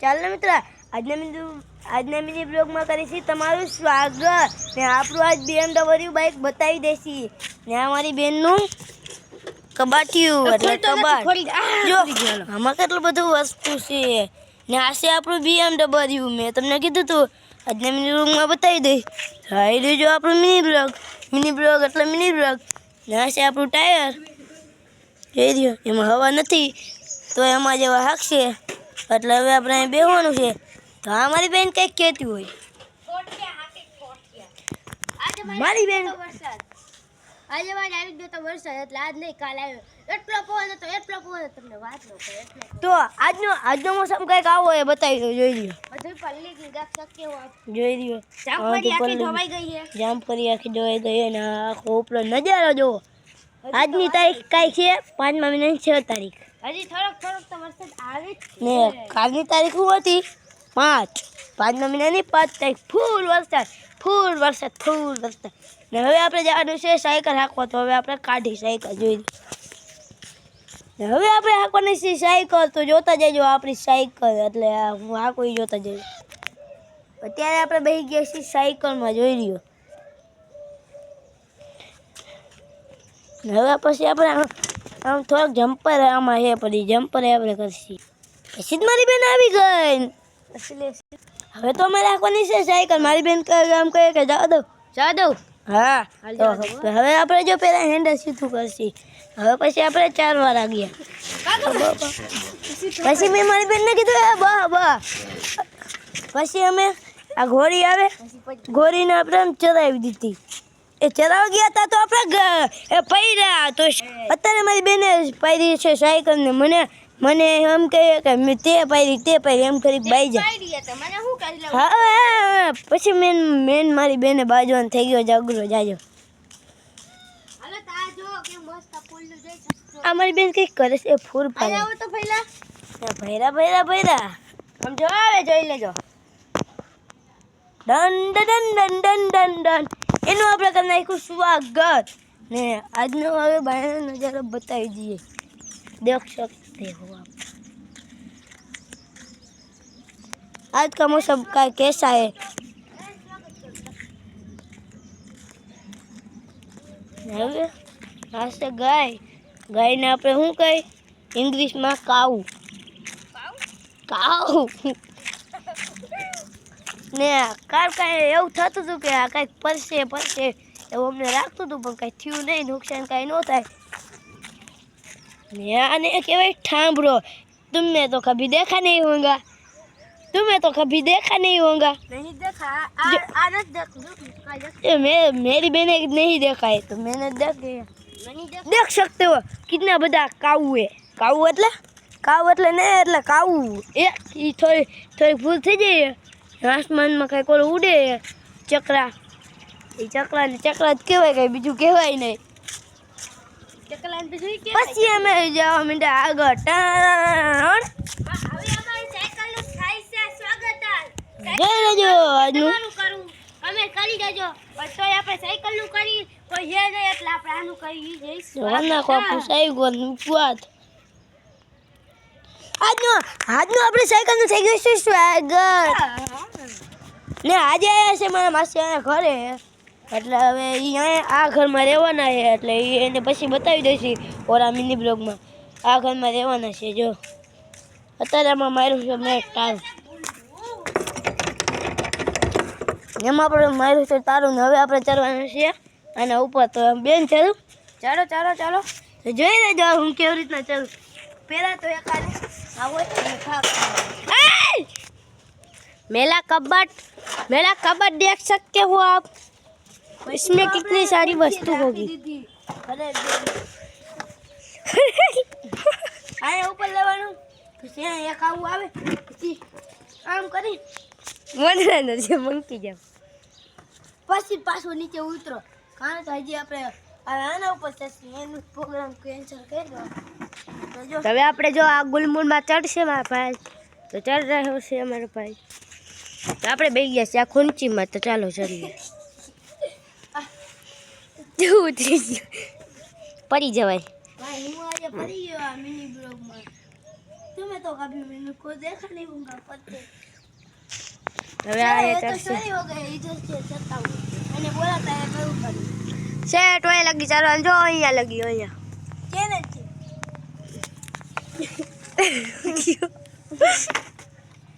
ચાલો મિત્ર આજના મિની બ્લોગમાં કરીશી તમારું સ્વાગત ને આપણું આજ BMW બાઇક બતાવી દેશી ને અમારી બેનનું કબાટિયું એટલે કબાટ જો આમાં કેટલું બધું વસ્તુ છે ને આ છે આપણું BMW મેં તમને કીધું હતું આજના મિની બ્લોગમાં બતાવી દઈશ જોઈ લેજો આપણું મિની બ્લોગ એટલે મિની બ્લોગ ને આ છે આપણું ટાયર જોઈ લ્યો એમાં હવા નથી તો એમાં જેવા હાકશે એટલે હવે આપણે અહીં બેસવાનું છે તો અમારી બેન કંઈક કહેતી હોય મારી બેન આજે મારે આવી ગયો તો વરસાદ એટલે આજ નહીં કાલ આવ્યો એટલો પવન હતો તમને વાત ન કરે એટલે તો આજનો મોસમ કંઈક આવો એ બતાવી દો જોઈ લ્યો બધું પલ્લી ગાક શક્ય હોય જોઈ લ્યો જામફળી આખી ધોવાઈ ગઈ છે જામફળી આખી ધોવાઈ ગઈ અને આખો ઉપરો નજારો જુઓ આજની તારીખ કાંઈ છે 5મા મહિનાની 6 તારીખ હજી થોડોક તો વરસાદ આવે જ ને કાલની તારીખ શું હતી 5મા મહિનાની 5 તારીખ ફૂલ વરસાદ ને હવે આપણે જવાનું છે સાયકલ હાંકવા તો હવે આપણે કાઢી સાયકલ જોઈ ને હવે આપણે હાંકવાની છે સાયકલ તો જોતા જજો આપણી સાયકલ એટલે હું હાંકવી જોતા જજો અત્યારે આપણે બેસી ગયા છીએ સાયકલમાં જોઈ લ્યો હવે પછી આપણે આમ થોડોક જમ્પર આમાં છે પડી જમ્પર આપણે કરશી પછી મારી બેન આવી ગઈ હવે તો અમારે રાખવાની છે સાયકલ મારી બેન આમ કહે કે જવા દો હા તો હવે આપણે જો પહેલા હેન્ડલ સીધું કરશી હવે પછી આપણે 4 વાર ગયા પછી મેં મારી બેનને કીધું બા પછી અમે આ ઘોડી આવે ઘોડીને આપણે આમ ચરાવી દીધી એ ચરાવવા ગયા હતા તો આપણે એ પૈરા તો અત્યારે મારી બેને પાડી છે સાયકલ ને મને એમ કહે કે મેં તે પાડી એમ કરી બાઈ જાય હા પછી મેન મારી બેને બાજવાનું થઈ ગયો જાગરો જાજો આ મારી બેન કંઈક કરે છે ફૂલ પાડે તો પહેલા ભૈરા આમ જો આવે જોઈ લેજો ડન એનું આપણે કરી નાખ્યું સ્વાગત ને આજનો હવે બહારનો નજારો બતાવી દઈએ देख सकते हो आप आज का मौसम का कैसा है હવે આ છે ગાયને આપણે શું કહી ઇંગ્લિશમાં કાઉ ને કાંઈ એવું થતું હતું કે આ કાંઈક પડશે એવું અમને રાખતું હતું પણ કાંઈ થયું નહીં નુકસાન કાંઈ ન થાય आने केवल ठाम्बरो तुमने तो कभी देखा नहीं होगा नहीं देखा मेरी मैंने नहीं देखा है तो मैंने देख सकते हो कितना बड़ा काऊ है काऊ એટલે નહીં એટલે કાऊ એ થોડી ભૂલ થઈ જાય આસમાનમાં કાંઈ કોઈ ઉડે ચકરા એ ચકરા જ કહેવાય કાંઈ બીજું કહેવાય નહીં પછી અમે જવા માંડ્યા આગળ અમે કરી દેજો પણ તોય આપણે સાયકલ નું કરી કોઈ હે નહીં એટલે આપણે આનું કરી જઈશું આજનો આપણે સાયકલ નું થઈ ગયું છે સ્વાગત ને આજે આવ્યા છે મારા માસી ઘરે એટલે હવે આ ઘરમાં રહેવાના છે એટલે એને પછી બતાવી દઈશી ઓરા મિની બ્લોગમાં આ ઘરમાં રહેવાના છે જો અત્યારે આમાં માર્યું છે મેં તારું એમાં આપણે માર્યું છે તારું ને હવે આપણે ચડવાના છીએ આના ઉપર તો બેન ચાલો તો જોઈ લેજો હું કેવી રીતના ચાલું પહેલાં તો એક આવો मेरा कबट देख सकते हो आप इसमें कितनी सारी वस्तु होगी आया ऊपर लेवानो પછી અહીંયા એક આવું આવે પછી આમ કરી મને નથી મંકી જાવ પછી પાછો નીચે ઉતરો કારણ કે હજી આપણે આના ઉપર ચડશે એનો પ્રોગ્રામ કેન્સલ કરી દો તો હવે આપણે જો આ ગુલમુલમાં ચડશે મારા ભાઈ તો ચડ રહ્યો છે અમારો ભાઈ તો આપણે બેસી ગયા છે આ ખૂંચીમાં તો ચાલો ચડીએ પડી જવાય ભાઈ હું આજે પડી ગયો આ મિની બ્લોગમાં तुम्हें तो कभी मैंने को देखा नहीं होगा पत्ते હવે આ ये એ तो કરશે सही हो गए इधर से चलता हूँ मैंने बोला था ये करूँ करूँ સેટ હોય લગી ચાલવાનું જો અહીંયા લગી અહીંયા चैनल से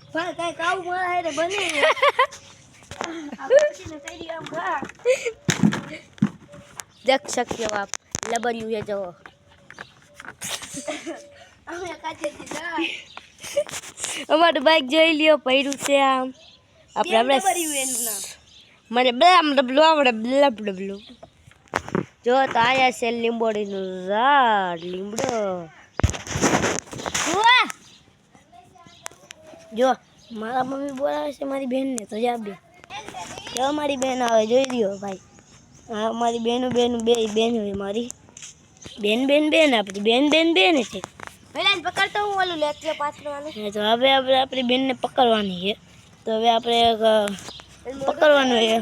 भाई कहीं काऊ मारा है रे बने अब किसी ने कह दिया हम खा દેખ શકते हो आप લબડ્યું છે જો हमें काटे थी जा અમારું બાઈક જોઈ લ્યો પડ્યું છે આમ આપણે बड़ी हुए ना મને બ્લામ ડબલું આવડે બ્લબ ડબલું જો તો આયા છે લીંબોડીનું ઝાડ લીમડો हुआ जो मारा मम्मी बोला है हमारी बहन ने तो जा बे जो हमारी बहन आवे જોઈ રહ્યો ભાઈ હા અમારી બહેનો બે બહેન હોય મારી બેન આપણી બેન છે પહેલા એને પકડતો હું ઓલું લેતી પાછળ વાળું હા, તો હવે આપણે આપણી બેનને પકડવાની છે તો હવે આપણે પકડવાનું છે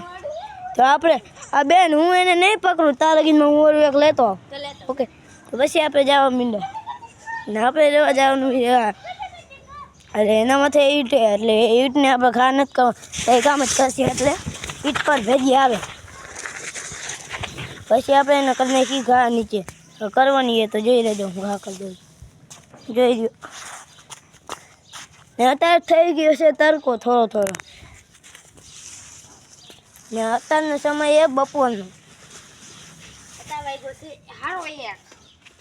તો આપણે આ બેન હું એને નહીં પકડું તાર લગીનમાં હું ઓલું એક લેતો આવું. તો લેતો ઓકે તો પછી આપણે જવા મીંડો ને આપણે રહેવા જવાનું છે એટલે એના માથે ઈટ છે એટલે ઈટને આપણે ઘા નથી કરવા કંઈ કામ જ કરશે એટલે ઈટ પર ભેજી આવે પછી આપણે એને કરી નાખી ઘા નીચે તો કરવાની છે તો જોઈ લેજો હું ઘા કરી દઉં જોઈ લ્યો ને અત્યારે થઈ ગયો છે તડકો થોડો ને અત્યારનો સમય એ બપોરનો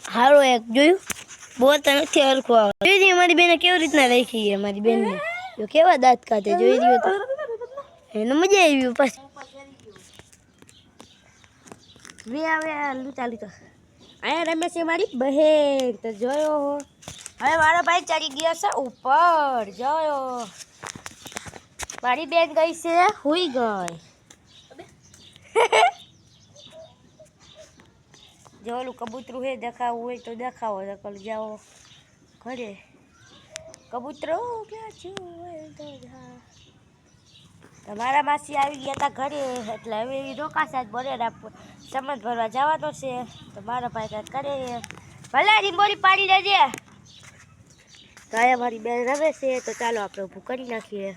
હારો એક જોયું બોલતા નથી હરખું આવે જોઈ રહ્યું મારી બેને કેવી રીતના રાખી છે મારી બેનને જો કેવા દાંત કાઢે જોઈ રહ્યો તો એને મજા આવી પછી વે આવે લૂંટા અહીંયા રમે છે મારી બહેન તો જોયો હો હવે મારો ભાઈ ચડી ગયો છે ઉપર જોયો મારી બેન ગઈ છે હુઈ ગઈ જો ઓલું કબૂતરું હે દેખાવું હોય તો દેખાવો નકર જાઓ ઘરે કબૂતરો ક્યાં છું હોય તો જા તમારા માસી આવી ગયા હતા ઘરે એટલે હવે એ રોકાશે જ બરેડા સમજ ભરવા જવાનો છે તો મારો ભાઈ કાંઈ કરે ભલે રીંગોળી પાડી લેજે તો અહીંયા મારી બેન રમે છે તો ચાલો આપણે ઊભું કરી નાખીએ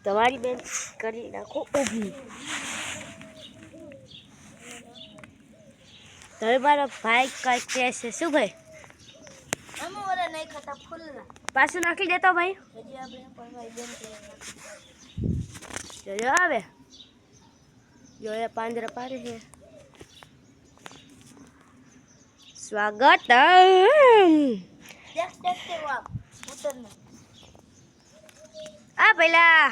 તમારી બેન કરી નાખો ઊભી તો હવે મારો ભાઈ કાંઈક કહે છે શું ભાઈ અમે ઓલા નહીં ખાતા ફૂલના પાછું નાખી દેતો ભાઈ હજી આપણે પણ મારી બેન જોજો આવે જો એ પાંજરા પાડે છે સ્વાગત દેખ કેવો આપ ઉતરના આ પેલા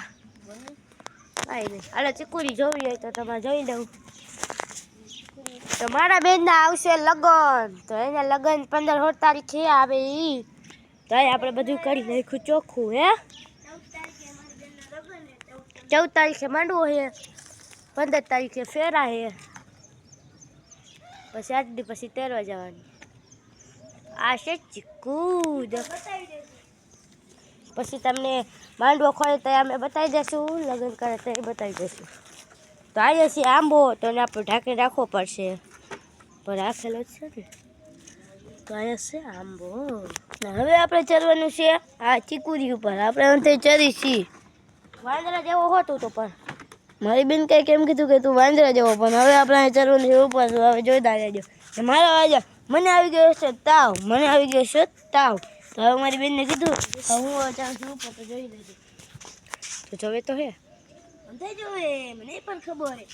કાંઈ નહીં હાલો ચીકુરી જોવી હોય તો તમારે જોઈ દઉં તો મારા બેનના આવશે લગન તો એના લગન 15 તારીખે આવે ઈ તો આપણે બધું કરી નાખ્યું ચોખ્ખું હે 14 તારીખે માંડવો છે 15 તારીખે ફેરા છે પછી 8 દી પછી તેરવા જવાની આ છે ચીકુ પછી તમને માંડવો ખોલે તો અમે બતાવી દઈશું લગ્ન કરે તો એ બતાવી દઈશું તો આજે છે આંબો તો એને આપણે ઢાંકી રાખવો પડશે પણ રાખેલો જ છે ને તો અહીંયા છે આંબો ને હવે આપણે ચરવાનું છે આ ચીકુરી ઉપર આપણે અંતે ચરી છીએ વાંદરા જેવો હોતું તો પણ મારી બેન કઈ કેમ કીધું કે તું વાંદરા જેવો પણ હવે આપણે ચરવાનું છે ઉપર તો હવે જોઈતા રહેજો ને મારા વાજા મને આવી ગયો છે તાવ તો હવે મારી બેનને કીધું હું ચાલ છું ઉપર તો જોઈ લેજો તો જવે તો હે અંતે જોવે મને પણ ખબર હે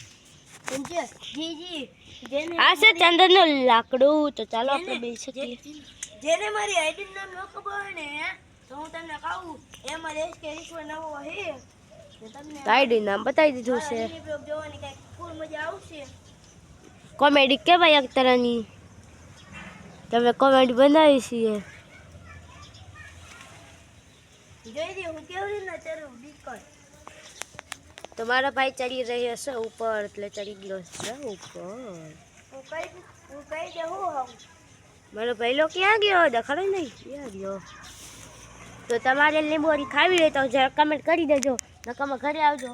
પણ જે જી જેને આ છે ચંદનનું લાકડું તો ચાલો આપણે બે શકીએ જેને મારી આઈડી નામ ન ખબર હોય ને તો હું તમને કહું એમાં રેસ કે રીસો નવો હે ને તમને આઈડી નામ બતાવી દીધું છે જોવાની કઈ ફૂલ મજા આવશે કોમેડી કેવાય એક તરહની તમે કોમેડી બનાવી છીએ જોઈ દે હું કેવી રીતના ચરું બીકર તો મારો ભાઈ ચડી રહ્યો છે ઉપર એટલે ચડી ગયો છે ઉપર હું કહી દે હું આવું મારો ભાઈલો ક્યાં ગયો દેખાડો નહીં ક્યાં ગયો તો તમારે લીંબોળી ખાવી હોય તો જરા કમેન્ટ કરી દેજો નકામાં ઘરે આવજો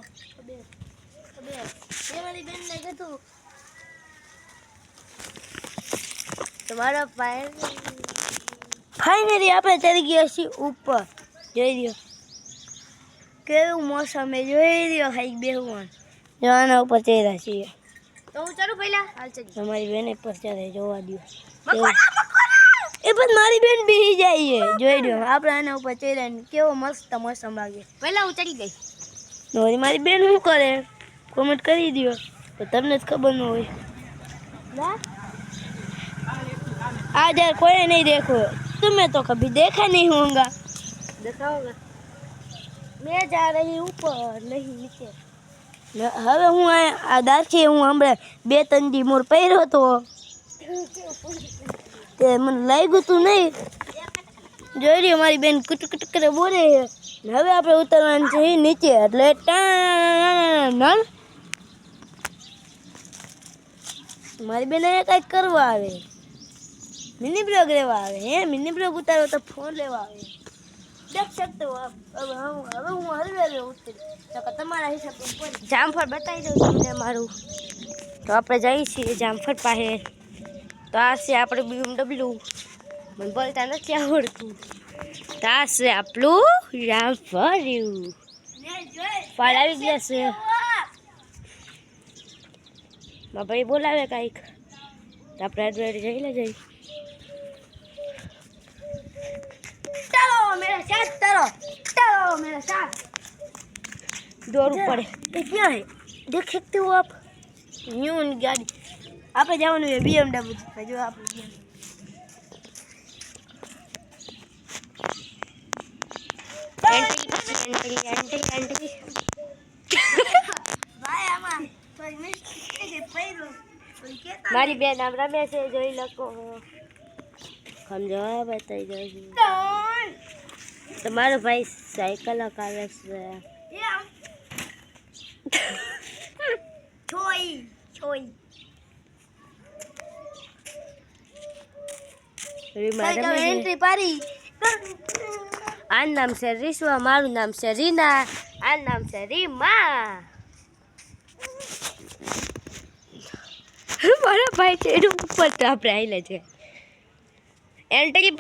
એ મારી બેનને કીધું તમારા પાસે ફાઇનલી આપણે ચડી ગયા છીએ ઉપર. જોઈ રહ્યો કેવું મોસમ એ, જોઈ રહ્યો ખાઈ બેહવાનું. જવાના ઉપર ચડ્યા છીએ. તો હું ચડું પહેલા હાલ ચડી તમારી બેન પર ચડે, જોવા દો. એ પણ મારી બેન બેસી જાય છે. જોઈ રહ્યો આપણે આના ઉપર ચડ્યા ને કેવો મસ્ત મોસમ લાગે. પહેલા હું ચડી ગઈ. વળી મારી બેન શું કરે કોમેન્ટ કરી દો, તો તમને જ ખબર ન હોય. आज यार कोई नहीं देखो, तुम्हें तो कभी देखा नहीं होगा. दिखाओगे? मैं जा रही ऊपर नहीं नीचे. હવે હું આ દાખી હું હમણાં 2-3 દી મોર પહેર્યો હતો તે મને લાગ્યું તું નહીં. જોઈ રહ્યો મારી બેન કુટ કુટ કરે બોલે છે. હવે આપણે ઉતરવાનું છે નીચે, એટલે નલ મારી બેન અહીંયા કંઈક કરવા આવે, મિની બ્લોગ લેવા આવે. હે મિની બ્લોગ ઉતારો તો ફોન લેવા આવે. દેખ શકते हो आप. હવે હું હરવે ઉતરી તો તમારા હિસાબે જામફળ બતાવી દઉં તમને મારું. તો આપણે જઈએ છીએ જામફળ પાસે. તો આ છે આપણે BMW. મને બોલતા નથી આવડતું. તો આ છે આપણું જામફળ. ફળ આવી ગયા છે. મારા ભાઈ બોલાવે કાંઈક, તો આપણે અડવાડી જઈ લે જઈ. चलो मेरे साथ चलो मेरे साथ. દોડવું પડે. ये क्या है देख सकते हो आप, न्यू गाड़ी. આપણે જવાનું છે BMW. જો આપણે એન્ટ્રી ભાઈ આમાં થોડી મિસ્ટેક છે પૈરો કોઈ કેતા મારી બેન આમ રમે છે, જોઈ લખો. સમજો બતાવી દઉં છું. તમારો ભાઈ સાયકલ હકાવે છે. છોઈ એન્ટ્રી પારી. આનું નામ છે રીશ્વા, મારું નામ છે રીના, આનું નામ છે રીમા. મારા ભાઈ છે એનું ઉપર તો આપણે આવેલે છે. એન્ટ્રી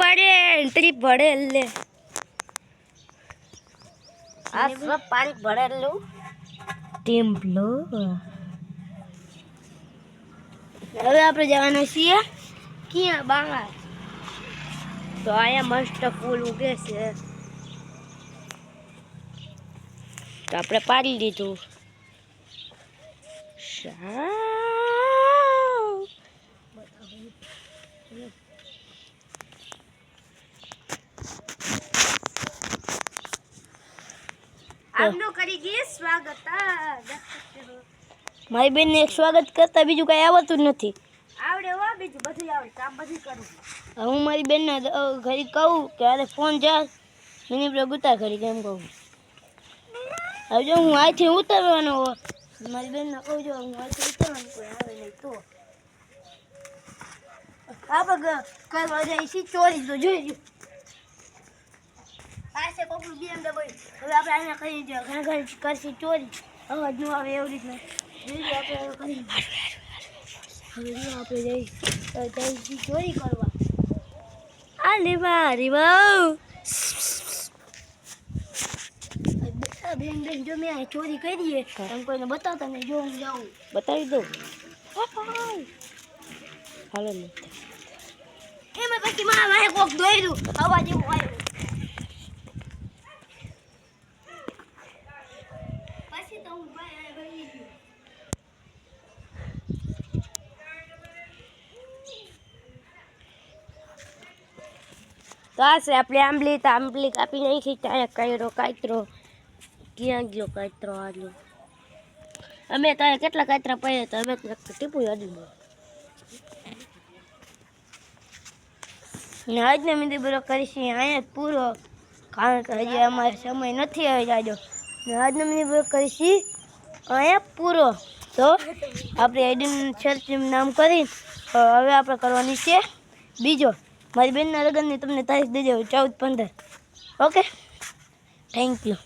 પડે એટલે આ સબ પાણી ભરેલું ટેમ્પલો. હવે આપણે જવાના છીએ ક્યાં બહાર. તો અહીંયા મસ્ત ફૂલ ઉગે છે, તો આપણે પાડી લીધું. આપનું કરી ગઈ સ્વાગત. મારી બેનને એક સ્વાગત કરતા બીજું કઈ આવડતું જ નથી. આવડે હો, બીજું બધું આવડે, કામ બધું કરું. હું મારી બેનને ઘડી કહું કે અરે ફોન જા મિની બ્લોગ ઉતાર ઘડી કેમ કહું. હવે જો હું અહીંથી ઉતરવાનો હો, મારી બેનને કહું જો હું અહીંથી ઉતરવાનું કોઈ આવે નહીં તો આપણે કરવા જાય છે ચોરી. તો જોઈ લો પાસે કોકનું BMW. હવે આપણે અહીંયા કરી દો ઘણા ઘર કરશી ચોરી. અવાજ ન આવે એવી રીતના જોઈ લો આપણે કરી. હવે જો આપણે જઈશું ચોરી કરવા. આલે મારી બહુ બેન જો મેં ચોરી કરીએ એમ કોઈને બતાવતા નહીં. જો હું જાઉં બતાવી દઉં. હાલો ને એમાં પછી મારા વાહે કોક દોર્યું અવાજ એવો આવ્યો. પછી તો હું ભાઈ વળી ગયો. તો આ છે આપણે આંબલી. તો આંબલી કાપી નાખી. ત્યાં કર્યો કાતરો. ક્યાં ગયો કાતરો? આજો અમે તો કેટલા કાતરા પડ્યા તો અમે ટીપું અડી દો. ને આજનો મિની બ્લોગ કરીશું અહીંયા પૂરો, કારણ કે હજી અમારે સમય નથી આવી જાજો. ને આજનો મિની બ્લોગ કરીશું અહીંયા પૂરો. તો આપણે આઈડીનું સર્ચ નામ કરી હવે આપણે કરવાની છે બીજો. મારી બેનના લગ્નની તમને તારીખ દેજો 14-15. Okay, thank you.